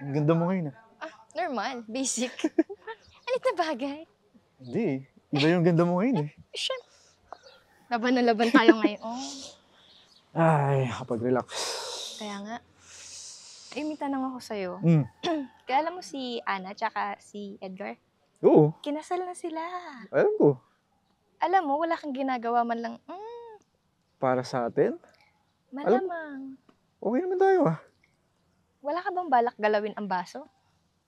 Ang ganda mo ngayon, Normal. Basic. Alit na bagay. Hindi. Iba yung ganda mo ngayon, Siyempre. Laban na laban tayo ngayon. Ay, kapag-relax. Kaya nga. May tanong ako sa'yo. Kaya alam mo si Ana tsaka si Edgar? Oo. Kinasal na sila. Alam ko. Alam mo, wala kang ginagawa man lang. Para sa atin? Malamang. Okay naman tayo, Wala ka bang balak galawin ang baso?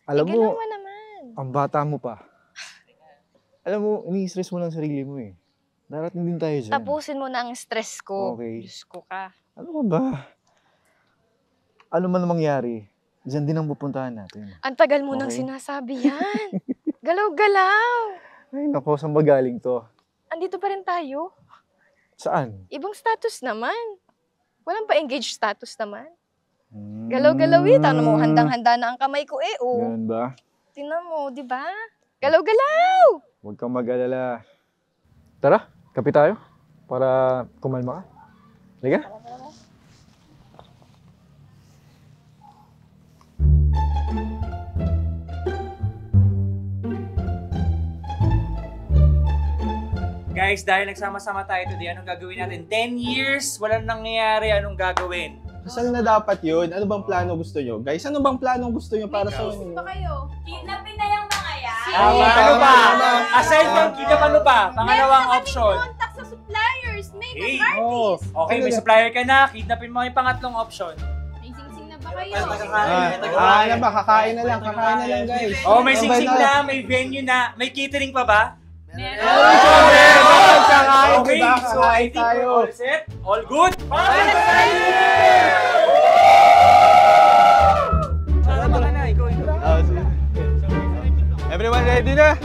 Alam mo, galaw mo naman. ang bata mo pa. Alam mo, ini-stress mo lang sarili mo Darating din tayo dyan. Tapusin mo na ang stress ko. Okay. Diyos ko ka. Ano ba? Ano man mangyari, dyan din ang pupuntahan natin. Ang tagal mo nang sinasabi yan. Galaw-galaw. Ay, nako, saan ba galing to? Andito pa rin tayo. Saan? Ibang status naman. Walang pa engaged status naman. Galaw-galaw Tano mo, handang-handa na ang kamay ko Ganun ba? Tingnan mo, di ba? Galaw-galaw! Huwag kang mag-alala. Tara, kape tayo. Para kumalma ka. Liga? Guys, dahil nagsama-sama tayo today, anong gagawin natin? 10 years, walang nangyayari, anong gagawin? Kasal na dapat yun. Ano bang plano gusto nyo? Guys, ano bang plano gusto nyo para sa inyo? kayo? Kidnapin na yung mga yan. Ano ba? Aside from kidnap, ano pa? Pangalawang option. Contact sa suppliers. May Hey, artist. Okay, may supplier ka na, kidnapin mo yung pangatlong option. May sing-sing na ba kayo? Ano ba? Kakain na lang guys. Oh, may singsing na, may venue na, may catering pa ba? Kakain, Okay, diba? so I Kakain think tayo. all set, all good. Everyone ready na?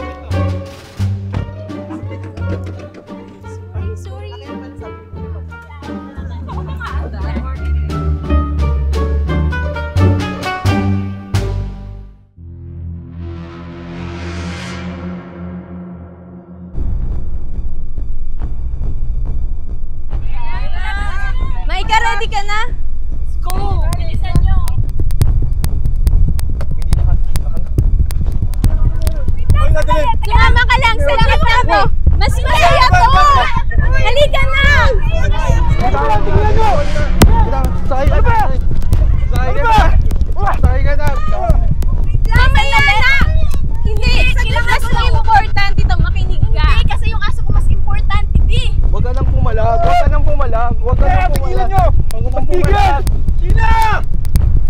Maika, ready ka na? Let's go! Bilisan nyo! Sumama ka lang sa gitna mo! Mas masaya to! Halika na! Sakay ka na! Mamaya na! Hindi! Mas importante to, makinig ka! Hindi, kasi yung aso ko mas importante, di! Huwag ka nang pumalag! Huwag ka nang pumalag! Huwag ka nang pumalag! Huwag ka nang pumalag! Tina!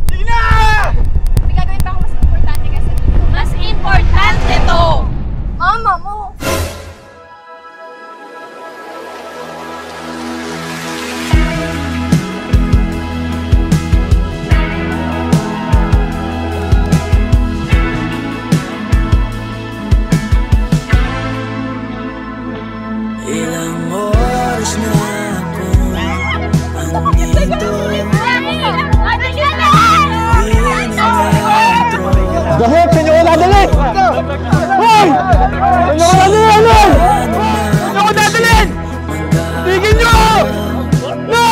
Tina! May gagawin pa ako mas importante kasi mas importante to! Mama mo! Ilang oras na ako andito. Dahil, saan nyo ko dadalhin? Hoy! Saan nyo ko dadalhin? Saan nyo ko dadalhin? Tigil nyo! No!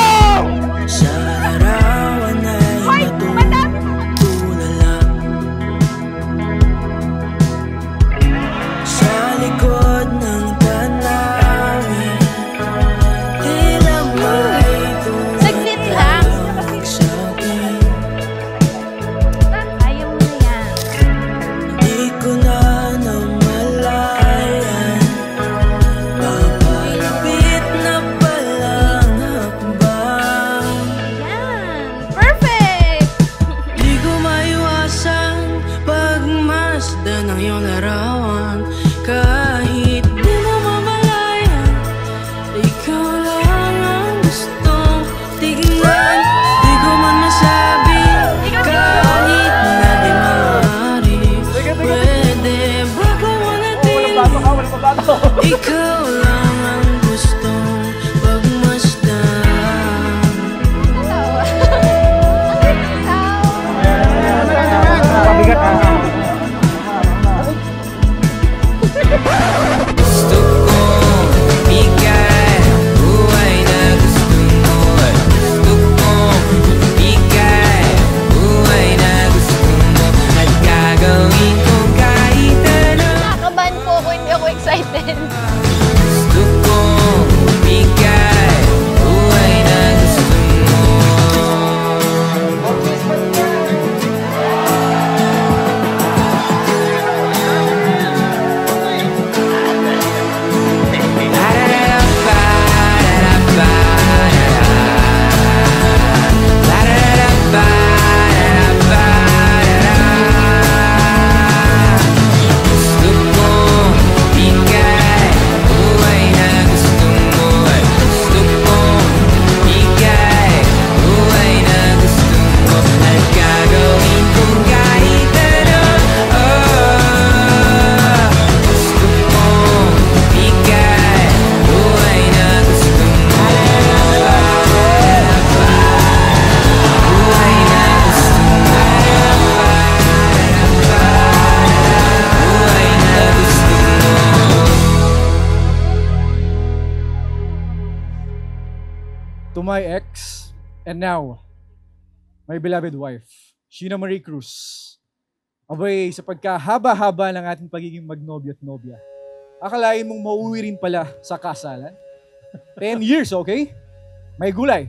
Sa larawan ay matutulala. Sa likod ng tanawin, tila may Saglit lang. tumawag sa'kin. Ayaw mo na yan. Di ko na namalayan, papalapit na palang hakbang. Yan! Perfect! Di ko maiwasan pagmasdan ng iyong larawan. Kahit di mo mamalayan, ikaw lang ang gustong tignan. Di ko man masabi, kahit na di maaari. Pwede ba ko manatili? Ikaw lang ang gustong pagmasdan. Pabigat my ex, and now, my beloved wife, Sheena Marie Cruz. Abay, sa pagkahaba-haba ng ating pagiging magnobyo at nobya, akalain mong mauwi rin pala sa kasalan? 10 years, okay? May gulay.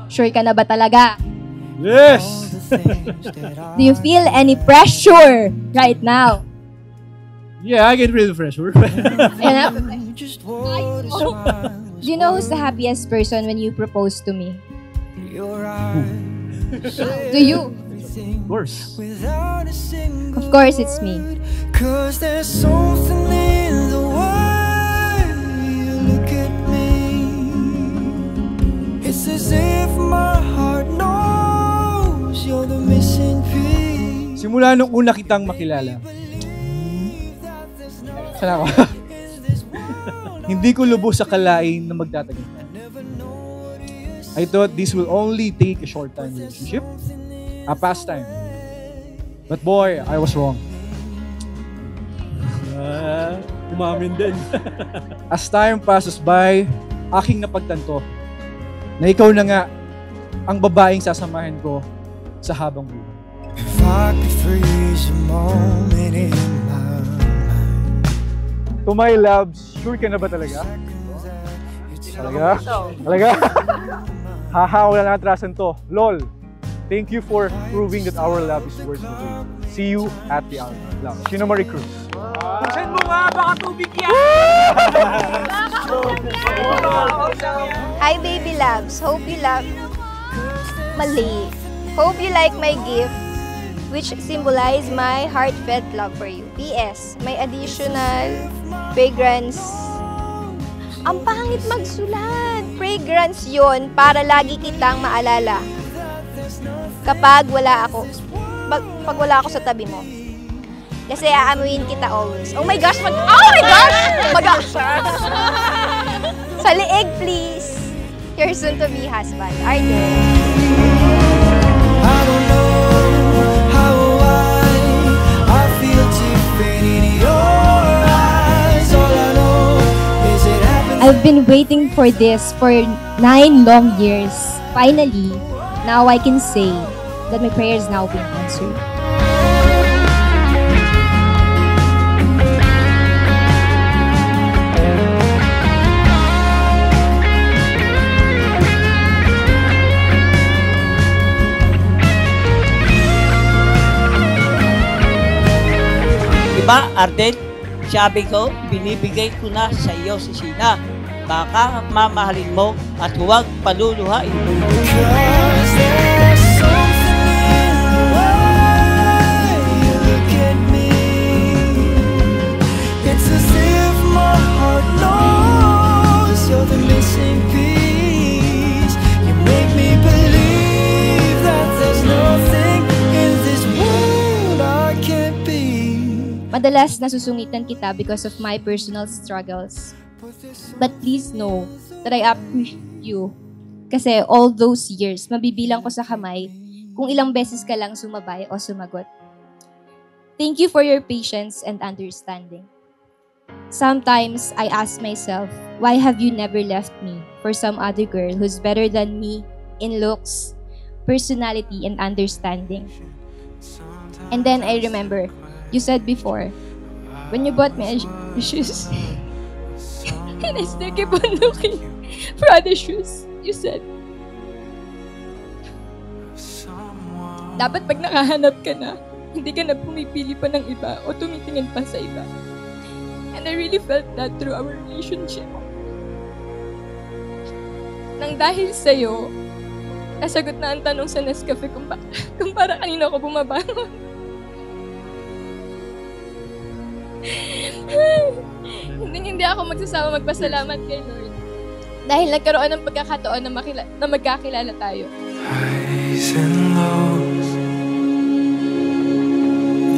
Sure ka na ba talaga? Yes! Do you feel any pressure right now? Yeah, I get rid of pressure. Enough. Do you know who's the happiest person when you propose to me? Do you? Of course. Of course, it's me. Cause there's something in the way you look at me. It's as if my heart knows you're the missing piece. Simula nung una kitang makilala, sana ako, hindi ko lubos sa kalain na magtatagal. I thought this will only take a short time relationship, a pastime. But boy, I was wrong. Umamin din. As time passes by, aking napagtanto na ikaw na nga ang babaeng sasamahin ko sa habang buhay. If I could freeze a moment in my mind. To my loves, sure ka na ba talaga? Talaga? Talaga? Haha, wala na atrasan to. LOL, thank you for proving that our love is worth the wait. See you at the love. Sheena Marie Cruz. Buksan mo nga, baka tubig yan! Hi, baby loves. Hope you love... Mali. Hope you like my gift, which symbolize my heartfelt love for you. P.S. May additional fragrance. Ang pangit magsulat. Fragrance yon para lagi kitang maalala. Kapag wala ako. Pag wala ako sa tabi mo. Kasi aamuin kita always. Oh my gosh! Oh my gosh! Sa liig, please. Your soon-to-be husband, Arden. I don't know how or why I feel different in your eyes. All I know is it happens. I've been waiting for this for 9 long years. Finally, now I can say that my prayer is now being answered. Diba, Arden? Sabi ko, binibigay ko na sa iyo si Sheena. Baka mamahalin mo at huwag paluluhain. Cause there's something in the way you look at me. It's as if my heart knows you're the missing piece. You make me believe that there's nothing in this world I can't be. Madalas nasusungitan kita because of my personal struggles. But please know that I appreciate you. Kasi all those years, mabibilang ko sa kamay kung ilang beses ka lang sumabay o sumagot. Thank you for your patience and understanding. Sometimes, I ask myself, why have you never left me for some other girl who's better than me in looks, personality, and understanding? And then I remember, you said before, when you bought me shoes, and I still keep on looking for other shoes, you said, dapat pag nakahanap ka na, hindi ka na pumipili pa ng iba o tumitingin pa sa iba. And I really felt that through our relationship. Nang dahil sa'yo, nasagot na ang tanong sa Nescafe kung para kanino ako bumabangon. Hindi ako magsasama magpasalamat kay Lord. Dahil nagkaroon ng pagkakataon na magkakilala tayo. Highs and lows,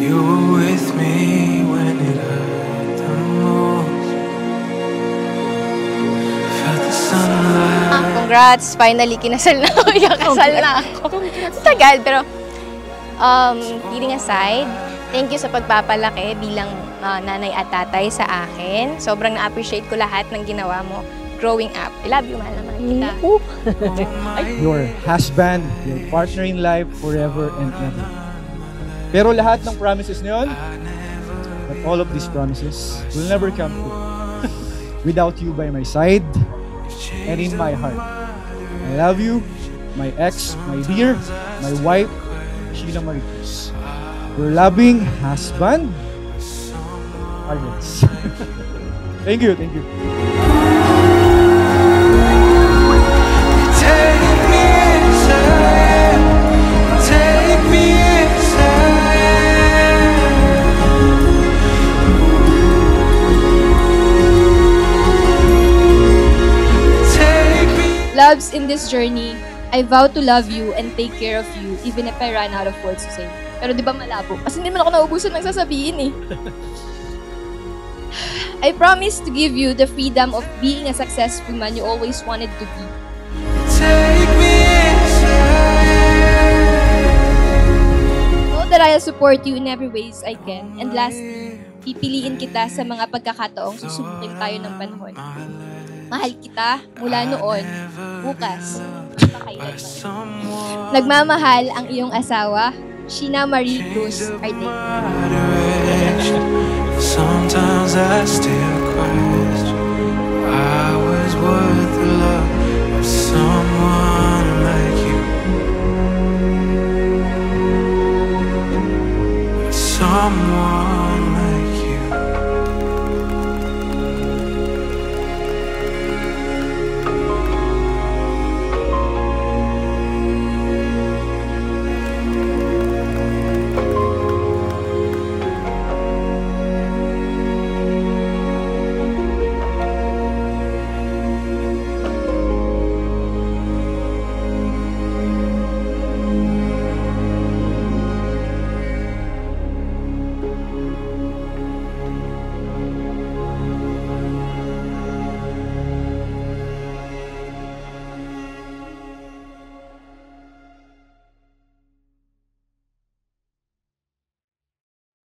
you were with me when it hurt the most. congrats! Finally, kinasal na ako. Kasal na ako. Tagal, pero kidding aside, thank you sa pagpapalaki bilang nanay at tatay sa akin. Sobrang na-appreciate ko lahat ng ginawa mo growing up. I love you, mahal na mahal kita. Your husband, your partner in life, forever and ever. Pero lahat ng promises na yun, but all of these promises will never come true without you by my side and in my heart. I love you, my ex, my dear, my wife, Sheena Marie Cruz. Your loving husband, Carlos. Thank you, thank you. Take me inside, take me inside. Loves, in this journey, I vow to love you and take care of you even if I run out of words to say. Pero di ba malabo? Kasi hindi man ako naubusan ng sasabihin eh. I promise to give you the freedom of being a successful man you always wanted to be. Take me inside. Know that I'll support you in every ways I can. And lastly, pipiliin kita sa mga pagkakataong susubukin tayo ng panahon. Mahal kita mula noon, bukas, pakailanman. Nagmamahal ang iyong asawa, Sheena Marie Cruz Arteta. Sometimes I still question I was worth